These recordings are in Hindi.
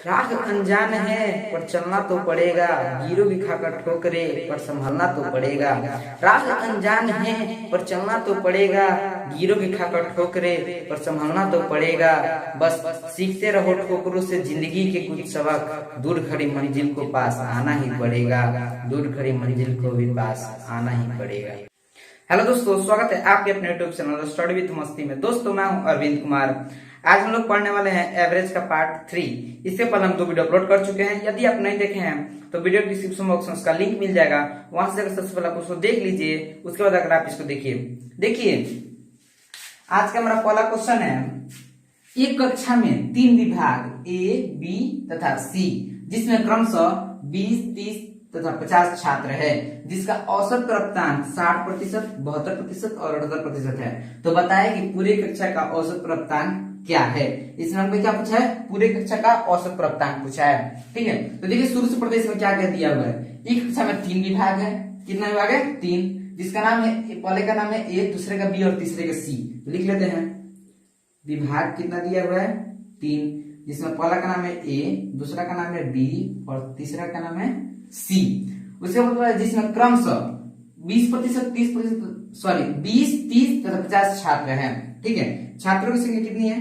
राह अनजान है पर चलना तो पड़ेगा, गिरो भी खाकर ठोकरे पर संभलना तो पड़ेगा। राह अनजान है पर चलना तो पड़ेगा, गिरो भी खाकर ठोकरे पर संभलना तो पड़ेगा। बस सीखते रहो ठोकरों से जिंदगी के कुछ सबक, दूर खड़ी मंजिल को पास आना ही पड़ेगा, दूर खड़ी मंजिल को भी पास आना ही पड़ेगा। हेलो दोस्तों, स्वागत है आपके अपने यूट्यूब चैनल स्टडी विद मस्ती में। दोस्तों मैं हूं अरविंद कुमार। आज हम लोग पढ़ने वाले हैं एवरेज का पार्ट 3। इससे पहले हम 2 वीडियो अपलोड कर चुके हैं। यदि आप नहीं देखे हैं तो वीडियो डिस्क्रिप्शन बॉक्स में उसका लिंक मिल जाएगा, वहां से सबसे पहले आप उसको देख लीजिए। उसके बाद अगर आप इसको देखिए आज का हमारा पहला क्वेश्चन है, एक कक्षा में 3 विभाग ए, बी तथा सी, जिसमें क्रमशः 20, 30 तथा 50 छात्र है, जिसका औसत प्राप्तांक 60%, 72% और 78% है। तो बताए कि पूरे कक्षा का औसत प्राप्तांक क्या है। इसमें हमको क्या पूछा है, पूरे कक्षा का औसत प्राप्तांक पूछा है। ठीक है, तो देखिए शुरू से प्रदेश में क्या कह दिया हुआ है। एक कक्षा में 3 विभाग है। कितना विभाग है? 3, जिसका नाम है, पहले का नाम है ए, दूसरे का बी और तीसरे का सी। तो लिख लेते हैं, विभाग कितना दिया हुआ है? 3, जिसमें पहला का नाम है ए, दूसरा का नाम है बी और तीसरा का नाम है सी। उसके मतलब जिसमें क्रमशः 20%, 30%, सॉरी 20, 30 तथा 50 छात्र हैं। ठीक है, छात्रों की संख्या कितनी है?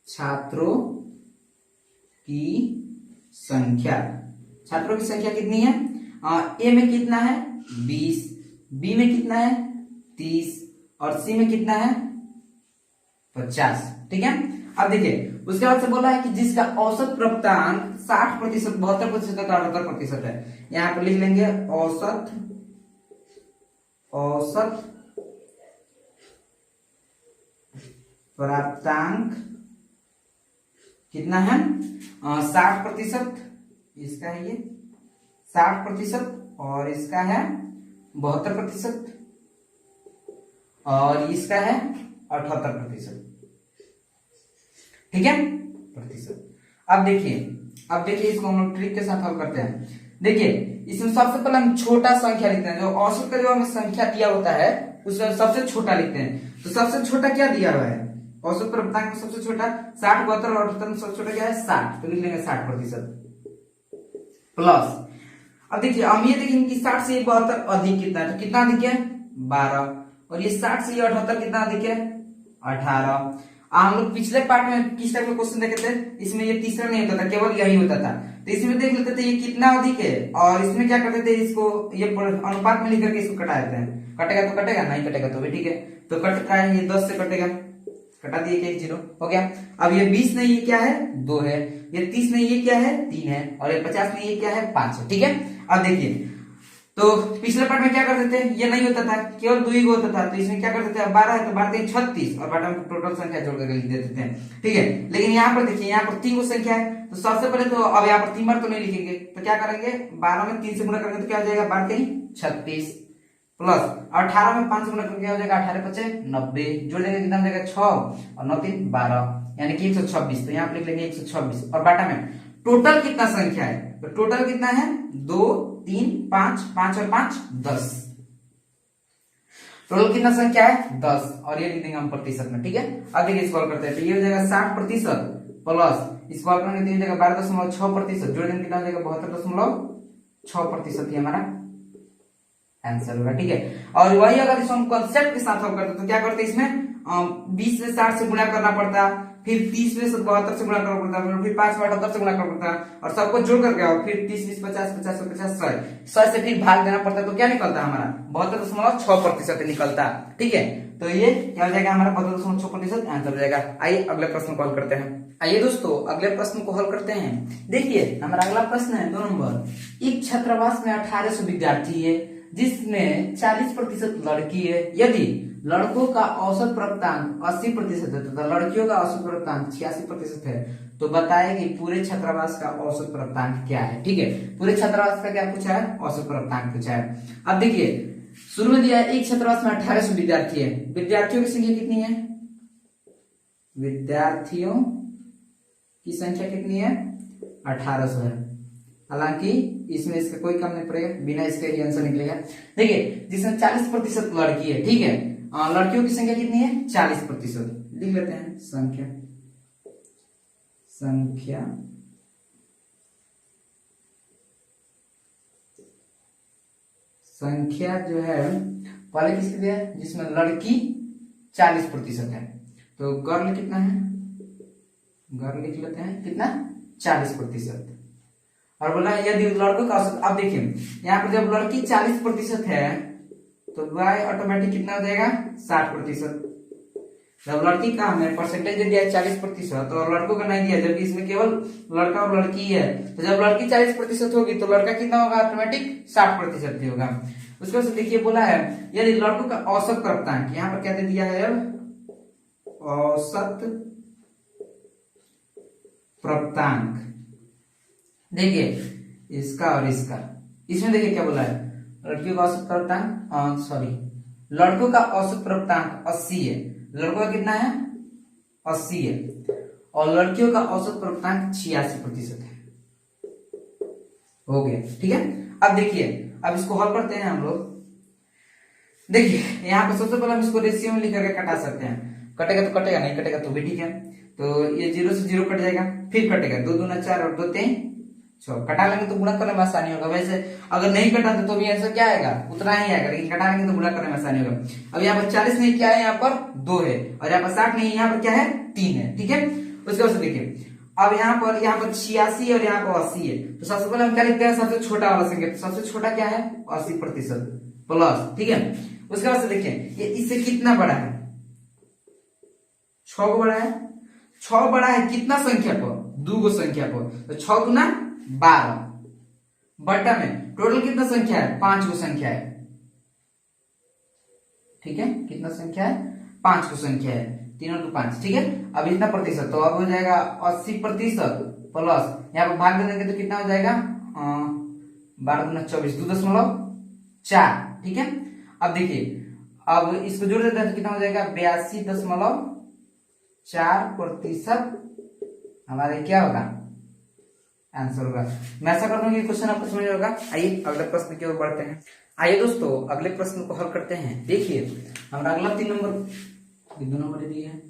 छात्रों की संख्या कितनी है? ए में कितना है? 20, बी में कितना है? 30 और सी में कितना है? 50। ठीक है, अब देखिए उसके बाद से बोला है कि जिसका औसत प्राप्तांक 60%, 72% और 78% है। यहां पर लिख लेंगे औसत प्राप्तांक कितना है? 60%, इसका है ये 60% और इसका है 72% और इसका है 78%। ठीक है, प्रतिशत। अब देखिए इसको हम लोग ट्रिक के साथ हल करते हैं। देखिए इसमें सबसे पहले हम छोटा संख्या लिखते हैं। जो औसत का जो हमें संख्या दिया होता है उसमें सबसे छोटा लिखते हैं। तो सबसे छोटा क्या दिया हुआ है? औसत प्राप्तांक में सबसे छोटा 60, 72 और 78 में सबसे छोटा क्या है? 60। तो लिख लेंगे 60% प्लस। अब देखिए हम ये देखेंगे कि 60 से 72 अधिक कितना है। तो कितना अधिक है? 12। और ये 60 से 78 कितना अधिक है? 18। हम लोग पिछले पार्ट में किस टाइप का क्वेश्चन देखे थे, इसमें ये तीसरा नहीं होता था, केवल यही होता था। तो इसमें देख लेते थे ये कितना अधिक है और इसमें क्या करते थे, इसको ये अनुपात में लिख करके इसको कटा देते हैं। कटेगा तो कटेगा, नहीं कटेगा तो भी ठीक है। तो कट का ये 10 से कटेगा, कटा दिए क्या? 0 हो गया। अब ये 20 नहीं, ये क्या है? 2 है। ये 30 नहीं, ये क्या है? 3 है। और ये 50 नहीं, ये क्या है? 5 है। ठीक है, अब देखिए तो पिछले पार्ट में क्या करते थे, ये नहीं होता था, केवल 2 ही होता था। तो इसमें क्या करते थे, 12 है तो 12 36 और बॉटम को टोटल संख्या जोड़ करके लिख देते थे। ठीक है, लेकिन यहाँ पर देखिए, यहाँ पर 3 को संख्या है। तो सबसे पहले तो अब यहाँ पर 3 बार तो नहीं लिखेंगे, तो क्या करेंगे, 12 में 3 से गुणा करेंगे तो क्या हो जाएगा? 12 36 प्लस 18 में 5 से गुणा करके क्या हो जाएगा? 18 5 90। जोड़ देंगे कितना हो जाएगा? 6 और 9 3 12, यानी कि 126। तो यहाँ पर लिख लेंगे 126 और बाटा में टोटल कितना संख्या है? तो टोटल कितना है? 2, 3, 5, 5 और 5 10। टोटल कितना संख्या है? 10। और ये लिख देंगे हम प्रतिशत में। ठीक है, अब देखिए सॉल्व करते हैं। तो ये हो जाएगा 60% प्लस इसको आप करेंगे तो ये हो जाएगा 12.6%। जोड़ देंगे कितना हो जाएगा? 72.6% ही हमारा आंसर होगा। ठीक है, और वही अगर इसको हम कॉन्सेप्ट के साथ हल करते तो क्या करते, इसमें 20 से 60 से गुणा करना पड़ता, फिर 30 में 72 से गुणा करना पड़ता, फिर 5 में 78 से गुणा करना पड़ता और सबको जोड़ करके आओ, फिर 30, 20, 50, 50, 50, 100 से फिर भाग देना पड़ता। तो क्या निकलता हमारा? 72.6% निकलता। ठीक है, तो ये क्या हो जाएगा हमारा? 72.6% आंसर हो जाएगा। आइए अगले प्रश्न को हल करते हैं। आइए दोस्तों अगले प्रश्न को हल करते हैं। देखिए हमारा अगला प्रश्न है 2 नंबर। एक छात्रावास में 1800 विद्यार्थी है, जिसमें 40% लड़की है। यदि लड़कों का औसत प्राप्तांक 80% है तथा लड़कियों का औसत प्राप्तांक 86% है, तो बताए कि पूरे छात्रावास का औसत प्राप्तांक क्या है। ठीक है, पूरे छात्रावास का क्या पूछा है? औसत प्राप्तांक पूछा है। अब देखिए शुरू में दिया है एक छात्रावास में 1800 विद्यार्थी है। विद्यार्थियों की संख्या कितनी है? विद्यार्थियों की संख्या कितनी है? 1800 है। हालांकि इसमें इसका कोई काम नहीं पड़ेगा, बिना इसके ही आंसर निकलेगा। देखिए जिसमें 40% लड़की है। ठीक है, लड़कियों की संख्या कितनी है? 40%। लिख लेते हैं संख्या संख्या जो है पहले किसके दिया है, जिसमें लड़की 40% है, तो गर्ल कितना है, गर्ल लिख लेते हैं कितना 40%। और बोला यदि लड़कों का औसत, अब देखिए यहाँ पर जब लड़की 40% है तो y ऑटोमेटिक कितना हो जाएगा 60%। जब लड़की का हमें परसेंटेज दिया है 40% और लड़कों का नहीं दिया, जबकि इसमें केवल लड़का और लड़की है, तो जब लड़की 40% होगी तो लड़का कितना होगा ऑटोमेटिक 60% ही होगा। उसके बाद देखिए बोला है यदि लड़कों का औसत प्राप्तांक, यहाँ पर क्या दे दिया है अब औसत प्राप्तांक, देखिए इसका और इसका, इसमें देखिए क्या बोला है लड़कियों का औसत प्राप्तांक लड़कों का औसत प्राप्तांक 80 है, लड़कों का कितना है 80 है, और लड़कियों का औसत प्राप्तांक 86% है। हो गया, ठीक है। अब देखिए अब इसको हल करते हैं हम लोग। देखिए यहाँ पर सबसे पहले हम इसको रेशियो में लिख करके कटा सकते हैं, कटेगा तो कटेगा, नहीं कटेगा तो भी ठीक है। तो ये 0 से 0 कट जाएगा, फिर कटेगा 2 दूना 4 और 2 3 6, कटा लेंगे तो गुणा करने में आसानी होगा। वैसे अगर नहीं कटाते तो भी आंसर क्या आएगा, उतना ही आएगा, लेकिन कटा लेंगे तो गुणा करने में आसानी होगा। अब यहाँ पर 40 नहीं क्या है, यहाँ पर 2 है, और यहाँ पर 60 नहीं, यहाँ पर क्या है 3 है, ठीक है। उसके बाद देखिए अब यहाँ पर 86 और यहाँ पर 80 है, तो सबसे पहले हम क्या लिखते हैं सबसे छोटा वाला संख्या, तो सबसे छोटा क्या है 80% प्लस, ठीक है। उसके बाद देखिए ये इससे कितना बड़ा है, 6 बड़ा है, 6 बड़ा है कितना संख्या पर, 2 संख्या पर, तो 6 गुना 12 बटा में टोटल कितना संख्या है 5 संख्या है, ठीक है। कितना संख्या है 5 संख्या है, 3 और 2 5, ठीक है। अब इतना प्रतिशत, तो अब हो जाएगा 80% प्लस यहाँ पर भाग देंगे तो कितना हो जाएगा 12 गुना 24 2.4, ठीक है। अब देखिए अब इसको जोड़ देते हैं तो कितना हो जाएगा 82.4% हमारे क्या होगा आंसर होगा। मैं ऐसा करता हूँ कि क्वेश्चन आपको समझ होगा। आइए अगले प्रश्न की ओर बढ़ते हैं। आइए दोस्तों अगले प्रश्न को हल करते हैं। देखिए हमारा अगला 3 नंबर दिए हैं।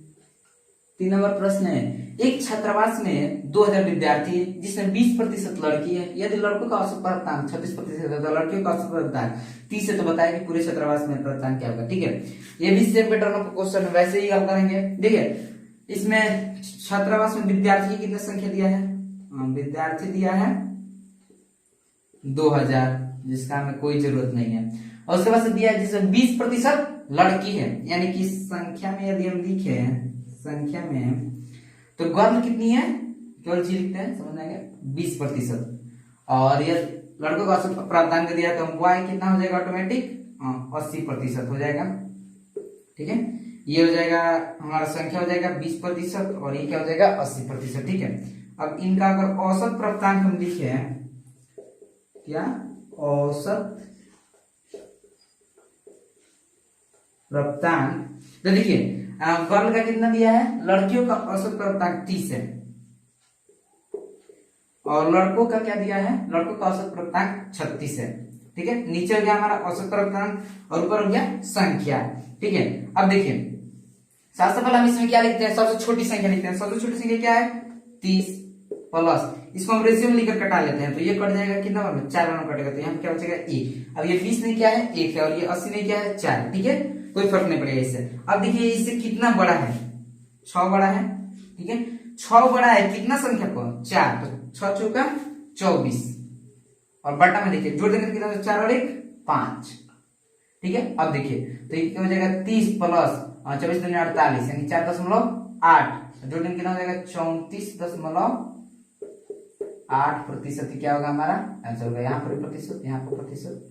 3 नंबर प्रश्न है, एक छात्रावास में 2000 विद्यार्थी है जिसमें 20% लड़की है, यदि लड़कों का औसत प्राप्तांक 36% है तो लड़कियों का औसत प्राप्तांक 30 है, तो बताया कि पूरे छात्रावास में प्राप्तांक क्या होगा, ठीक है। ये भी सेम पैटर्न ऑफ क्वेश्चन वैसे ही हल करेंगे। देखिए इसमें छात्रावास में विद्यार्थी की कितनी संख्या दिया है, विद्यार्थी दिया है 2000, जिसका हमें कोई जरूरत नहीं है, और उसके बाद दिया है जिसमें 20% लड़की है, यानी कि संख्या में यदि हम लिखे संख्या में तो गर्ल कितनी है, केवल जी लिखते हैं, समझ आएगा 20%, और ये लड़कों का औसत प्राप्तांक दिया है तो y कितना हो जाएगा ऑटोमेटिक 80% हो जाएगा, ठीक है। ये हो जाएगा हमारा संख्या हो जाएगा 20% और ये क्या हो जाएगा 80%, ठीक है। अब इनका अगर औसत प्राप्तांक हम लिखे हैं, क्या औसत प्राप्तांक, तो देखिए गर्ल का कितना दिया है, लड़कियों का औसत प्राप्तांक 30 है, और लड़कों का क्या दिया है, लड़कों का औसत प्राप्तांक 36 है, ठीक है। नीचे हो गया हमारा औसत प्राप्तांक और ऊपर हो गया संख्या, ठीक है। अब देखिए सबसे पहले हम इसमें क्या लिखते हैं, सबसे छोटी संख्या लिखते हैं। सबसे छोटी संख्या क्या है 30 प्लस, इसको हम रेशियो में लिखकर कटा लेते हैं, तो ये कट जाएगा कितना बार 4 बार कटेगा, तो यहाँ क्या बचेगा 1। अब ये 20 नहीं क्या है 1 है, और ये 80 नहीं क्या है 4, ठीक है, कोई फर्क नहीं पड़ेगा इससे। अब देखिए इससे कितना बड़ा है 6 बड़ा है, ठीक है। 6 बड़ा है कितना संख्या को 4, तो 6 चौका 24, और बटा में देखिए जोड़ देंगे कितना 4 और 1 5, ठीक है। अब देखिए तो ये हो जाएगा 30 प्लस 24 दूनी 48 यानी 4.8, जोड़ देंगे कितना हो जाएगा 34.8% क्या होगा हमारा आंसर होगा। यहाँ पर प्रतिशत, यहाँ पर प्रतिशत,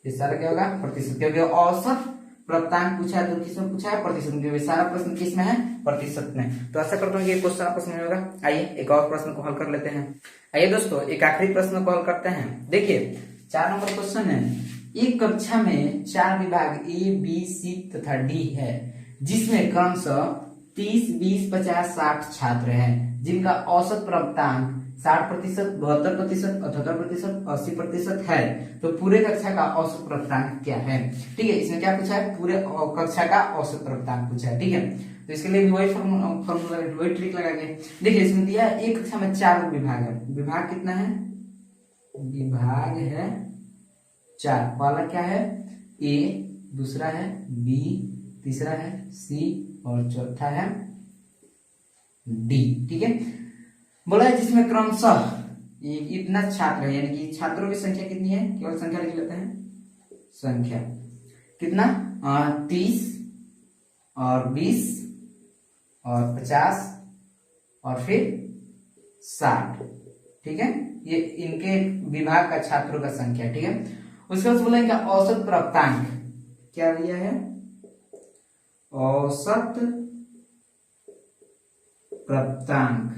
ये सारा क्या होगा प्रतिशत, क्योंकि औसत प्राप्तांक पूछा है तो किसमें पूछा है प्रतिशत, क्योंकि सारा प्रश्न किसमें है प्रतिशत में। तो ऐसा करता हूँ कि क्वेश्चन आपको समझ होगा। आइए एक और प्रश्न को हल कर लेते हैं। आइए दोस्तों एक आखिरी प्रश्न को हल करते हैं। देखिए 4 नंबर क्वेश्चन है, एक कक्षा में 4 विभाग ए बी सी तथा डी है, जिसमें क्रमशः 30 20 50 60 छात्र हैं, जिनका औसत प्राप्तांक 60%, 72%, 78%, 80% है, तो पूरे कक्षा का औसत प्राप्तांक क्या है, ठीक है। इसमें क्या पूछा है, पूरे कक्षा का औसत प्राप्तांक पूछा है, ठीक है। तो इसके लिए भी वही फॉर्मूला वही ट्रिक लगाएंगे। देखिए इसमें दिया है एक कक्षा में 4 विभाग है। विभाग कितना है? विभाग है 4। पहला क्या है? ए, दूसरा है बी, तीसरा है सी और चौथा है डी। ठीक है, बोला है जिसमें क्रमशः इतना छात्र है, यानी कि छात्रों की संख्या कितनी है? केवल संख्या लिख लेते हैं, संख्या कितना? 30 और 20 और 50 और फिर 60। ठीक है, ये इनके विभाग का छात्रों का संख्या। ठीक है, उसके बाद बोला इनका औसत प्राप्तांक क्या दिया है? औसत प्राप्तांक।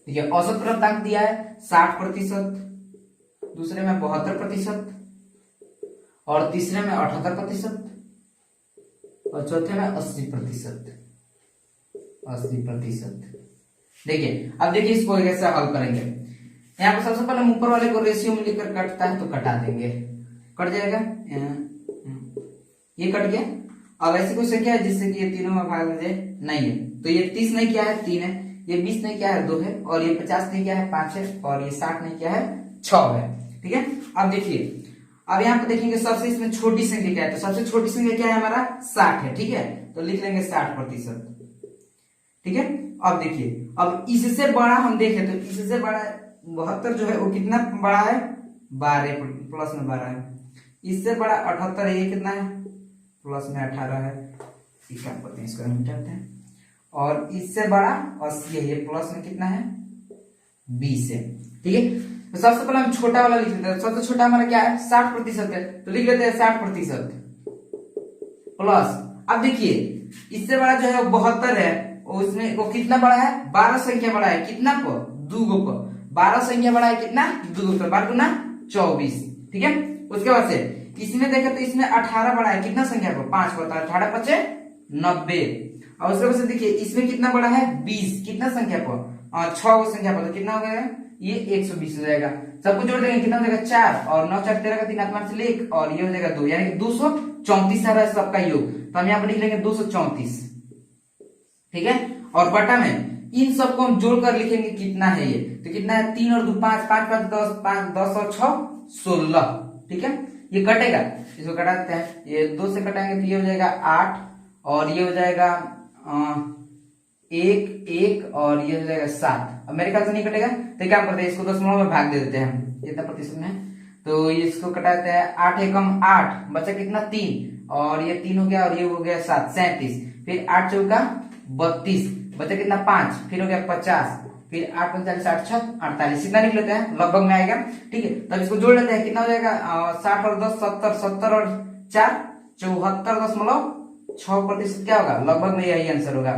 ठीक है, औसत प्राप्तांक दिया है 60%, दूसरे में 72% और तीसरे में 78% और चौथे में 80%। 80%। देखिए अब देखिए इसको कैसे हल करेंगे। यहाँ पर सबसे पहले ऊपर वाले को रेशियो में लेकर कटता है तो कटा देंगे, कट जाएगा, ये कट गया। अब ऐसी कोई संख्या है जिससे कि ये तीनों में भाग दे नहीं है, तो ये 30 नहीं क्या है? 3 है। ये 20 नहीं क्या है? 2 है। और ये 50 नहीं क्या है? 5 है। और ये 60 नहीं क्या है? 6 है। ठीक है, अब देखिए अब यहाँ पे देखेंगे सबसे इसमें छोटी संख्या क्या है, तो सबसे छोटी संख्या क्या है हमारा? 60 है। ठीक है, तो लिख लेंगे 60%। ठीक है, अब देखिए अब इससे बड़ा हम देखें तो इससे बड़ा 72 जो है वो कितना बड़ा है? 12 प्लस में 12 है। इससे बड़ा 78 है, ये कितना है? प्लस में 18 है। क्या करते हैं इसको मिटाते हैं। और इससे बड़ा 80 है, ये प्लस में कितना है? 20 है। ठीक है, तो सबसे पहले हम छोटा वाला लिख लेते हैं। सबसे छोटा हमारा क्या है? 60% है, तो लिख लेते हैं 60% प्लस। अब देखिए इससे बड़ा जो है 72 है, उसमें वो कितना बड़ा है? 12 संख्या बड़ा है। कितना को? 2 को। 12 संख्या बड़ा है कितना? 2 को। 12 गुना 24। ठीक है, उसके बाद से इसमें देखें तो इसमें 18 बड़ा है। कितना संख्या को? 5 को। 18 5 90। और उसके बाद से देखिए इसमें कितना बड़ा है? 20। कितना संख्या को? 6 को संख्या को, तो कितना हो गया? ये 120 हो जाएगा। सबको जोड़ देंगे, कितना हो जाएगा? 4 और 9 4 13 का 3 8 से 1 और ये हो जाएगा 2, यानी कि 234 है सबका योग। तो हम यहाँ पर लिख लेंगे 234। ठीक है, और बटा में इन सबको हम जोड़कर लिखेंगे कितना है ये, तो कितना है? 3 और 2 5, 5 5 10, 5 10 और 6 16। ठीक है, ये कटेगा, इसको कटाते हैं। ये 2 से कटाएंगे तो ये हो जाएगा 8 और ये हो जाएगा 1 1 और ये हो जाएगा 7। अब मेरे ख्याल से नहीं कटेगा, तो क्या करते हैं इसको दशमलव में भाग दे देते हैं। कितना प्रतिशत में? तो इसको कटाते हैं। 8 एकम 8, बचा कितना? 3 और ये 3 हो गया और ये हो गया 7 37। फिर 8 चौका 32, बचा कितना? 5, फिर हो गया 50, फिर 8 45 8 6 48। इतना लिख लेते हैं, लगभग में आएगा। ठीक है, तब इसको जोड़ लेते हैं, कितना हो जाएगा? 60 और 10 70, 70 और 4 74.6%। क्या होगा? लगभग में यही आंसर होगा।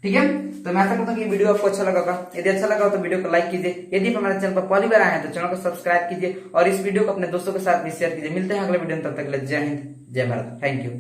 ठीक है, तो मैं आशा करता हूँ कि वीडियो आपको अच्छा लगा होगा। यदि अच्छा लगा हो तो वीडियो को लाइक कीजिए। यदि हमारे चैनल पर पहली बार आए हैं तो चैनल को सब्सक्राइब कीजिए और इस वीडियो को अपने दोस्तों के साथ भी शेयर कीजिए। मिलते हैं अगले वीडियो में, तब तक के लिए जय हिंद जय भारत। Thank you.